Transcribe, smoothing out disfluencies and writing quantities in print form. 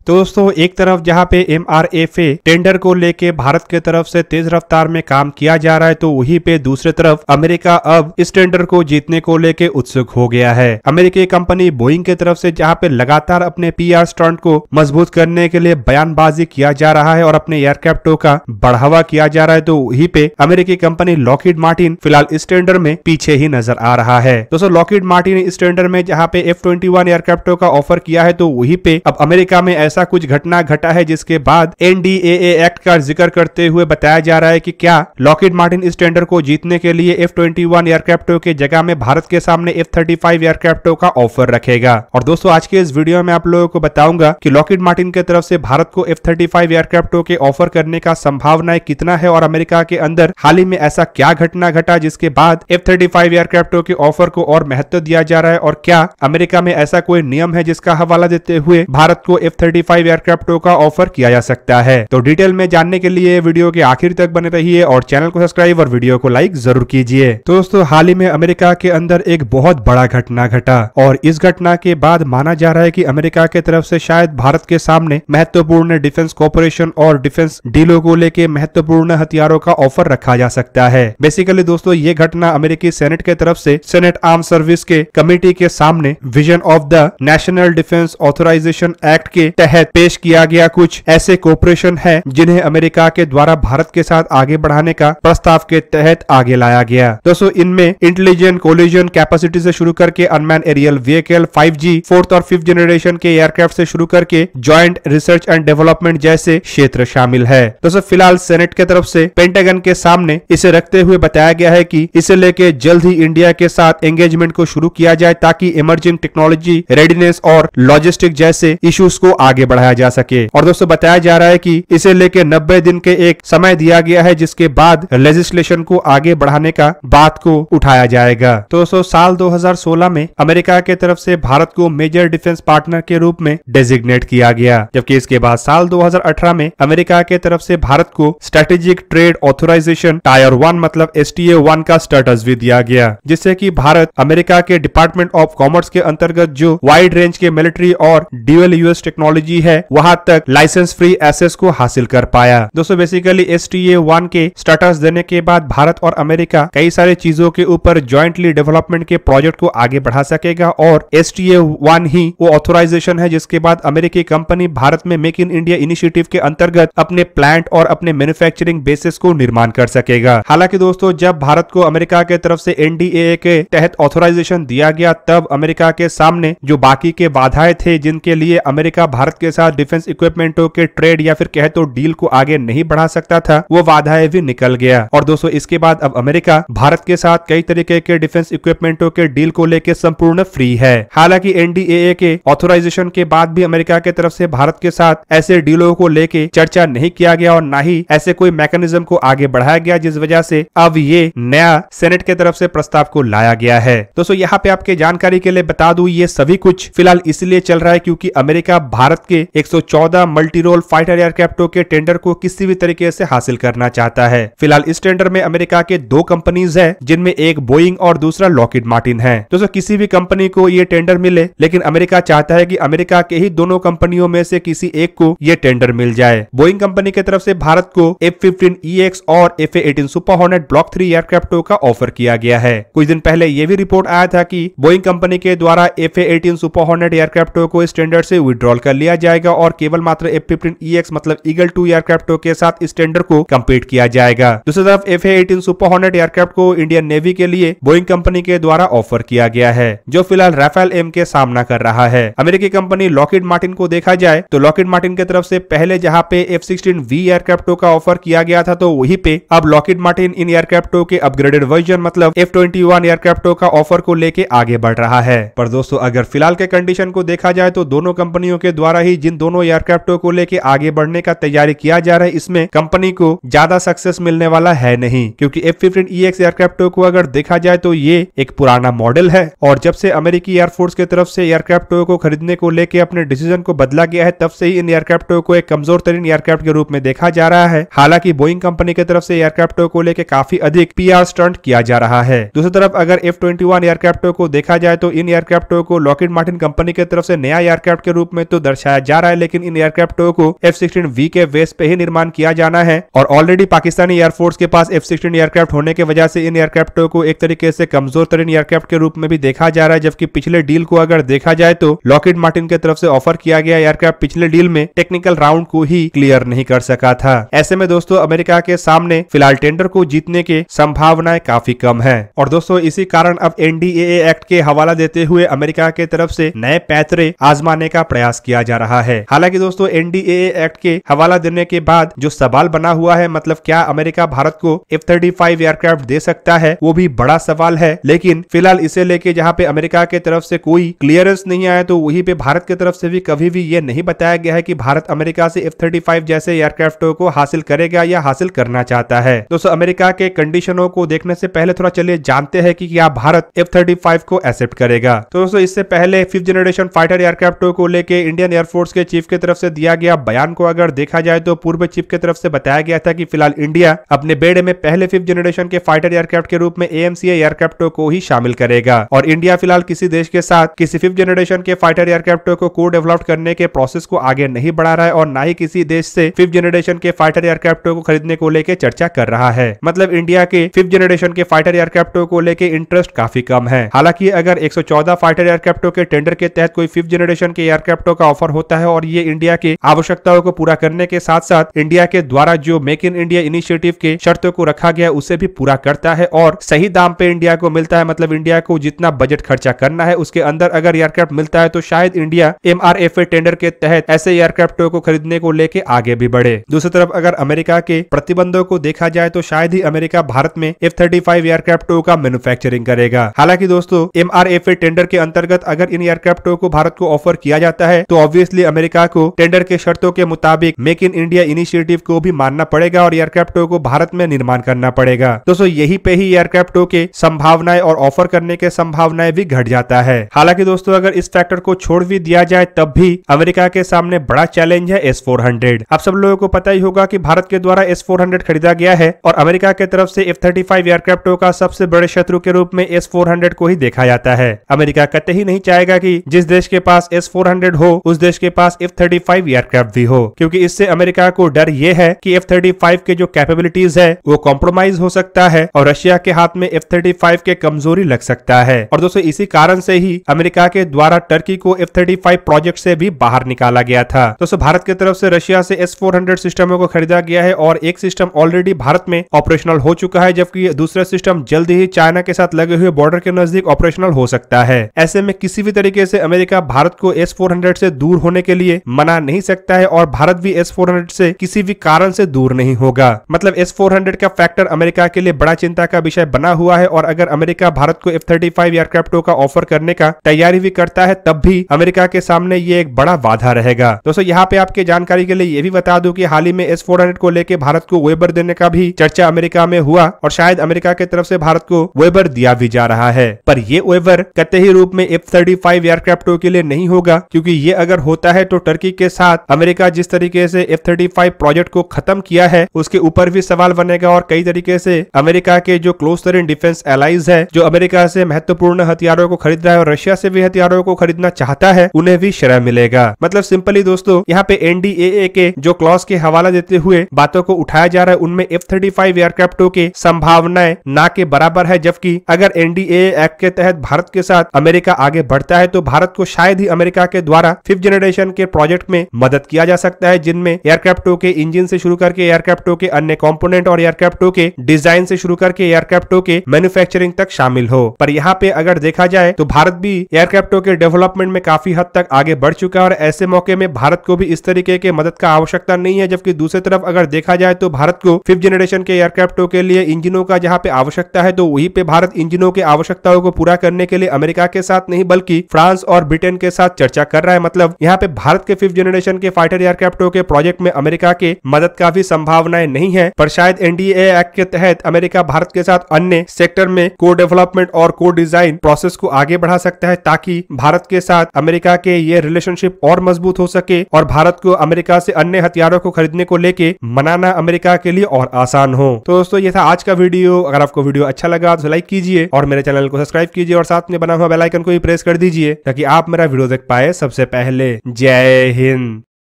तो दोस्तों एक तरफ जहां पे MRFA टेंडर को लेके भारत के तरफ से तेज रफ्तार में काम किया जा रहा है, तो वहीं पे दूसरी तरफ अमेरिका अब इस टेंडर को जीतने को लेके उत्सुक हो गया है। अमेरिकी कंपनी बोइंग की तरफ से जहां पे लगातार अपने PR स्टंट को मजबूत करने के लिए बयानबाजी किया जा रहा है और अपने एयरक्राफ्टों का बढ़ावा किया जा रहा है, तो वहीं पे अमेरिकी कंपनी लॉकहीड मार्टिन फिलहाल इस टेंडर में पीछे ही नजर आ रहा है। दोस्तों लॉकहीड मार्टिन इस टेंडर में जहां पे F-21 एयरक्राफ्टों का ऑफर किया है, तो वहीं पे अब अमेरिका में ऐसा कुछ घटना घटा है जिसके बाद NDAA एक्ट का जिक्र करते हुए बताया जा रहा है कि क्या लॉकहीड मार्टिन इस टेंडर को जीतने के लिए F-21 एयरक्राफ्टों के जगह में भारत के सामने F-35 एयरक्राफ्टों का ऑफर रखेगा। और दोस्तों आज के इस वीडियो में आप लोगों को बताऊंगा कि लॉकहीड मार्टिन की तरफ से भारत को F-35 एयरक्राफ्टों के ऑफर करने का संभावनाएं कितना है और अमेरिका के अंदर हाल ही में ऐसा क्या घटना घटा जिसके बाद F-35 एयरक्राफ्टों के ऑफर को और महत्व दिया जा रहा है, और क्या अमेरिका में ऐसा कोई नियम है जिसका हवाला देते हुए भारत को F-35 एयरक्राफ्टों का ऑफर किया जा सकता है। तो डिटेल में जानने के लिए वीडियो के आखिर तक बने रहिए और चैनल को सब्सक्राइब और वीडियो को लाइक जरूर कीजिए। तो दोस्तों हाल ही में अमेरिका के अंदर एक बहुत बड़ा घटना घटा और इस घटना के बाद माना जा रहा है कि अमेरिका के तरफ से शायद भारत के सामने महत्वपूर्ण डिफेंस कॉर्पोरेशन और डिफेंस डीलों को लेके महत्वपूर्ण हथियारों का ऑफर रखा जा सकता है। बेसिकली दोस्तों ये घटना अमेरिकी सेनेट के तरफ से सेनेट आर्म सर्विस के कमेटी के सामने vision of the national defense authorization act के तहत पेश किया गया कुछ ऐसे कॉर्पोरेशन है जिन्हें अमेरिका के द्वारा भारत के साथ आगे बढ़ाने का प्रस्ताव के तहत आगे लाया गया। दोस्तों इनमें इंटेलिजेंट कोलिजन कैपेसिटी से शुरू करके unmanned aerial vehicle, 5G 4th और 5th जनरेशन के एयरक्राफ्ट से शुरू करके ज्वाइंट रिसर्च एंड डेवलपमेंट जैसे क्षेत्र शामिल है। दोस्तों फिलहाल सेनेट के तरफ से पेंटागन के सामने इसे रखते हुए बताया गया है कि इसे लेके जल्द ही इंडिया के साथ एंगेजमेंट को शुरू किया जाए ताकि इमर्जिंग टेक्नोलॉजी, रेडीनेस और लॉजिस्टिक जैसे इश्यूज को आगे बढ़ाया जा सके। और दोस्तों बताया जा रहा है कि इसे लेके 90 दिन के एक समय दिया गया है जिसके बाद लेजिस्लेशन को आगे बढ़ाने का बात को उठाया जाएगा। तो दोस्तों साल 2016 में अमेरिका के तरफ से भारत को मेजर डिफेंस पार्टनर के रूप में डेजिग्नेट किया गया, जबकि इसके बाद साल 2018 में अमेरिका के तरफ से भारत को स्ट्रेटेजिक ट्रेड ऑथराइजेशन टायर 1 मतलब STA 1 का स्टेटस भी दिया गया, जिससे कि भारत अमेरिका के डिपार्टमेंट ऑफ कॉमर्स के अंतर्गत जो वाइड रेंज के मिलिट्री और ड्यूअल यूएस टेक्नोलॉजी है वहां तक लाइसेंस फ्री एक्सेस को हासिल कर पाया। दोस्तों बेसिकली STA 1 के स्टेटस देने के बाद भारत और अमेरिका कई सारी चीजों के ऊपर ज्वाइंटली डेवलपमेंट के प्रोजेक्ट को आगे बढ़ा सकेगा और STA 1 ही वो ऑथराइजेशन है जिसके बाद अमेरिकी कंपनी भारत में मेक इन इंडिया इनिशिएटिव के अंतर्गत अपने प्लांट और अपने मैन्युफैक्चरिंग बेसिस को निर्माण कर सकेगा। हालांकि दोस्तों जब भारत को अमेरिका के तरफ से NDAA के तहत ऑथराइजेशन दिया गया तब अमेरिका के सामने जो बाकी के बाधाएं थे जिनके लिए अमेरिका भारत के साथ डिफेंस इक्विपमेंटों के ट्रेड या फिर कहे तो डील को आगे नहीं बढ़ा सकता था, वो बाधाएं भी निकल गया। और दोस्तों इसके बाद अब अमेरिका भारत के साथ कई तरीके के डिफेंस इक्विपमेंटों के डील को लेकर संपूर्ण फ्री है। हालांकि NDAA के ऑथराइजेशन के बाद भी अमेरिका के तरफ से भारत के साथ ऐसे डीलों को लेके चर्चा नहीं किया गया और ना ही ऐसे कोई मैकेनिज्म को आगे बढ़ाया गया, जिस वजह से अब ये नया सेनेट के तरफ से प्रस्ताव को लाया गया है। दोस्तों यहाँ पे आपके जानकारी के लिए बता दूं ये सभी कुछ फिलहाल इसलिए चल रहा है क्योंकि अमेरिका भारत के 114 मल्टी रोल फाइटर एयरक्राफ्टों के टेंडर को किसी भी तरीके से हासिल करना चाहता है। फिलहाल इस टेंडर में अमेरिका के 2 कंपनीज है जिनमें एक बोइंग और दूसरा लॉकहीड मार्टिन है। दोस्तों किसी भी कंपनी को ये टेंडर मिले, लेकिन अमेरिका चाहता है कि अमेरिका के ही दोनों कंपनियों में से किसी एक को ये टेंडर मिल जाए। बोइंग कंपनी की तरफ से भारत को F-15EX और FA-18 सुपर हॉर्नेट ब्लॉक 3 एयरक्राफ्टों का ऑफर किया गया है। कुछ दिन पहले ये भी रिपोर्ट आया था कि बोइंग कंपनी के द्वारा FA-18 सुपर हॉर्नेट एयरक्राफ्टों को इस टेंडर से विड्रॉल कर लिया जाएगा और केवल मात्र F-15EX मतलब ईगल 2 एयरक्राफ्टों के साथ इस टेंडर को कंप्लीट किया जाएगा। दूसरी तरफ FA-18 सुपर हॉर्नेट एयरक्राफ्ट को इंडियन नेवी के लिए बोइंग कंपनी के द्वारा ऑफर किया गया है, जो फिलहाल राफेल M के सामना कर रहा है। अमेरिकी कंपनी लॉकहीड मार्टिन को देखा जाए तो लॉकहीड मार्टिन की तरफ से पहले जहां पे F-16V एयरक्राफ्टों का ऑफर किया गया था, तो वहीं पे अब लॉकहीड मार्टिन इन एयरक्राफ्टों के अपग्रेडेड वर्जन मतलब F-21 एयरक्राफ्टों का ऑफर को लेके आगे बढ़ रहा है। पर दोस्तों अगर फिलहाल के कंडीशन को देखा जाए तो दोनों कंपनियों के द्वारा ही जिन दोनों एयरक्राफ्टों को लेके आगे बढ़ने का तैयारी किया जा रहा है, इसमें कंपनी को ज्यादा सक्सेस मिलने वाला है नहीं, क्योंकि F-15EX एयरक्राफ्टों को अगर देखा जाए तो ये एक पुराना मॉडल है और जब से अमेरिकी एयरफोर्स की तरफ से एयरक्राफ्टों को खरीदने को लेके अपने डिसीजन को बदला गया है, तब से ही इन एयरक्राफ्टों को एक कमजोर तरीन एयरक्राफ्ट के रूप में देखा जा रहा है। हालांकि बोइंग कंपनी की तरफ से एयरक्राफ्टों को लेके काफी अधिक PR स्टंट किया जा रहा है। दूसरी तरफ अगर F-21 एयरक्राफ्टों को देखा जाए तो इन एयरक्राफ्टों को लॉकहीड मार्टिन कंपनी की तरफ से नया एयरक्राफ्ट के रूप में तो दर्शाया बताया जा रहा है, लेकिन इन एयरक्राफ्टों को F-16V के बेस पे ही निर्माण किया जाना है। और ऑलरेडी पाकिस्तानी एयरफोर्स के पास F-16 एयरक्राफ्ट होने की वजह से इन एयरक्राफ्टों को एक तरीके से कमजोर तरीन एयरक्राफ्ट के रूप में भी देखा जा रहा है, जबकि पिछले डील को अगर देखा जाए तो लॉकहीड मार्टिन की तरफ से ऑफर किया गया एयरक्राफ्ट पिछले डील में टेक्निकल राउंड को ही क्लियर नहीं कर सका था। ऐसे में दोस्तों अमेरिका के सामने फिलहाल टेंडर को जीतने के संभावनाएं काफी कम है। और दोस्तों इसी कारण अब NDAA एक्ट के हवाला देते हुए अमेरिका के तरफ से नए पैतरे आजमाने का प्रयास किया जा रहा है। हालांकि दोस्तों NDAA एक्ट के हवाला देने के बाद जो सवाल बना हुआ है, मतलब क्या अमेरिका भारत को F-35 एयरक्राफ्ट दे सकता है, वो भी बड़ा सवाल है। लेकिन फिलहाल इसे लेके जहां पे अमेरिका के तरफ से कोई क्लियरेंस नहीं आया, तो वहीं पे भारत की तरफ से भी कभी भी ये नहीं बताया गया है कि भारत अमेरिका से F-35 जैसे एयरक्राफ्टों को हासिल करेगा या हासिल करना चाहता है। दोस्तों अमेरिका के कंडीशनों को देखने से पहले थोड़ा चलिए जानते हैं कि क्या भारत F-35 को एक्सेप्ट करेगा। तो दोस्तों इससे पहले 5th जनरेशन फाइटर एयरक्राफ्टों को लेके इंडियन एयरफोर्स के चीफ की तरफ से दिया गया बयान को अगर देखा जाए तो पूर्व चीफ की तरफ से बताया गया था कि फिलहाल इंडिया अपने बेड़े में पहले 5th जनरेशन के फाइटर एयरक्राफ्ट के रूप में AMCA एयरक्राफ्टों को ही शामिल करेगा। और इंडिया फिलहाल किसी देश के साथ किसी 5th जनरेशन के फाइटर एयरक्राफ्टों को डेवलप करने के प्रोसेस को आगे नहीं बढ़ा रहा है और ना ही किसी देश से 5th जनरेशन के फाइटर एयरक्राफ्टों को खरीदने को लेकर चर्चा कर रहा है। मतलब इंडिया के 5th जनरेशन के फाइटर एयरक्राफ्टों को लेकर इंटरेस्ट काफी कम है। हालांकि अगर 114 फाइटर एयरक्राफ्टों के टेंडर के तहत कोई 5th जनरेशन के एयरक्राफ्टों का ऑफर होता है और ये इंडिया के आवश्यकताओं को पूरा करने के साथ साथ इंडिया के द्वारा जो मेक इन इंडिया इनिशिएटिव के शर्तों को रखा गया उसे भी पूरा करता है और सही दाम पे इंडिया को मिलता है, मतलब इंडिया को जितना बजट खर्चा करना है उसके अंदर अगर एयरक्राफ्ट मिलता है तो शायद इंडिया MRFA टेंडर के तहत ऐसे एयरक्राफ्टों को खरीदने को लेके आगे भी बढ़े। दूसरी तरफ अगर अमेरिका के प्रतिबंधों को देखा जाए तो शायद ही अमेरिका भारत में F-35 एयरक्राफ्टों का मैन्युफैक्चरिंग करेगा। हालांकि दोस्तों MRFA टेंडर के अंतर्गत अगर इन एयरक्राफ्टों को भारत को ऑफर किया जाता है तो ऑब्वियसली अमेरिका को टेंडर के शर्तों के मुताबिक मेक इन इंडिया इनिशिएटिव को भी मानना पड़ेगा और एयरक्राफ्टों को भारत में निर्माण करना पड़ेगा। दोस्तों यही पे ही एयरक्राफ्टों के संभावनाएं और ऑफर करने के संभावनाएं भी घट जाता है। हालांकि दोस्तों अगर इस फैक्टर को छोड़ भी दिया जाए तब भी अमेरिका के सामने बड़ा चैलेंज है S-400। आप सब लोगों को पता ही होगा कि भारत के द्वारा S-400 खरीदा गया है और अमेरिका के तरफ से F-35 एयरक्राफ्टों का सबसे बड़े शत्रु के रूप में S-400 को ही देखा जाता है। अमेरिका कतई ही नहीं चाहेगा कि जिस देश के पास S-400 हो उस देश के पास F-35 एयरक्राफ्ट भी हो, क्योंकि इससे अमेरिका को डर यह है कि F-35 के जो कैपेबिलिटीज है वो कॉम्प्रोमाइज हो सकता है और रशिया के हाथ में F-35 के कमजोरी लग सकता है। और दोस्तों इसी कारण से ही अमेरिका के द्वारा टर्की को F-35 प्रोजेक्ट से भी बाहर निकाला गया था। दोस्तों भारत की तरफ से रशिया से S-400 सिस्टमों को खरीदा गया है और एक सिस्टम ऑलरेडी भारत में ऑपरेशनल हो चुका है, जबकि दूसरा सिस्टम जल्द ही चाइना के साथ लगे हुए बॉर्डर के नजदीक ऑपरेशनल हो सकता है। ऐसे में किसी भी तरीके से अमेरिका भारत को S-400 से दूर होने के लिए मना नहीं सकता है और भारत भी S-400 से किसी भी कारण से दूर नहीं होगा। मतलब S-400 का फैक्टर अमेरिका के लिए बड़ा चिंता का विषय बना हुआ है और अगर अमेरिका भारत को F-35 एयरक्राफ्टों का ऑफर करने का तैयारी भी करता है तब भी अमेरिका के सामने ये एक बड़ा बाधा रहेगा। दोस्तों यहाँ पे आपके जानकारी के लिए ये भी बता दूं कि हाल ही में S-400 को लेके भारत को वेबर देने का भी चर्चा अमेरिका में हुआ और शायद अमेरिका की तरफ से भारत को वेबर दिया भी जा रहा है, पर ये वेबर कतई रूप में F-35 एयरक्राफ्टों के लिए नहीं होगा, क्योंकि ये अगर होता है तो टर्की के साथ अमेरिका जिस तरीके से F-35 प्रोजेक्ट को खत्म किया है उसके ऊपर भी सवाल बनेगा और कई तरीके से अमेरिका के जो क्लोज तरीन डिफेंस एलाइज है जो अमेरिका से महत्वपूर्ण हथियारों को खरीद रहा है और रशिया से भी हथियारों को खरीदना चाहता है उन्हें भी श्रेय मिलेगा। मतलब सिंपली दोस्तों यहाँ पे NDAA के जो क्लॉज के हवाला देते हुए बातों को उठाया जा रहा है उनमें F-35 एयरक्राफ्टों के संभावनाएं ना के बराबर है, जबकि अगर NDAA एक्ट के तहत भारत के साथ अमेरिका आगे बढ़ता है तो भारत को शायद ही अमेरिका के द्वारा 5th जनरेशन के प्रोजेक्ट में मदद किया जा सकता है, जिनमें एयरक्राफ्टों के इंजन से शुरू करके एयरक्राफ्टों के अन्य कंपोनेंट और एयरक्राफ्टों के डिजाइन से शुरू करके एयरक्राफ्टों के मैन्युफैक्चरिंग तक शामिल हो। पर यहाँ पे अगर देखा जाए तो भारत भी एयरक्राफ्टों के डेवलपमेंट में काफी हद तक आगे बढ़ चुका है और ऐसे मौके में भारत को भी इस तरीके के मदद का आवश्यकता नहीं है। जबकि दूसरी तरफ अगर देखा जाए तो भारत को 5th जनरेशन के एयरक्राफ्टों के लिए इंजनों का जहाँ पे आवश्यकता है तो वहीं पे भारत इंजनों के आवश्यकताओं को पूरा करने के लिए अमेरिका के साथ नहीं बल्कि फ्रांस और ब्रिटेन के साथ चर्चा कर रहा है। मतलब यहाँ पे भारत के 5th जनरेशन के फाइटर एयरक्राफ्टों के प्रोजेक्ट में अमेरिका के मदद का भी संभावनाएं नहीं है, पर शायद NDAA एक्ट के तहत अमेरिका भारत के साथ अन्य सेक्टर में को डेवलपमेंट और को डिजाइन प्रोसेस को आगे बढ़ा सकता है ताकि भारत के साथ अमेरिका के ये रिलेशनशिप और मजबूत हो सके और भारत को अमेरिका से अन्य हथियारों को खरीदने को लेके मनाना अमेरिका के लिए और आसान हो। तो दोस्तों ये था आज का वीडियो। अगर आपको वीडियो अच्छा लगा तो लाइक कीजिए और मेरे चैनल को सब्सक्राइब कीजिए और साथ में बना हुआ बेल आइकन को भी प्रेस कर दीजिए ताकि आप मेरा वीडियो देख पाए सबसे पहले। जय हिंद।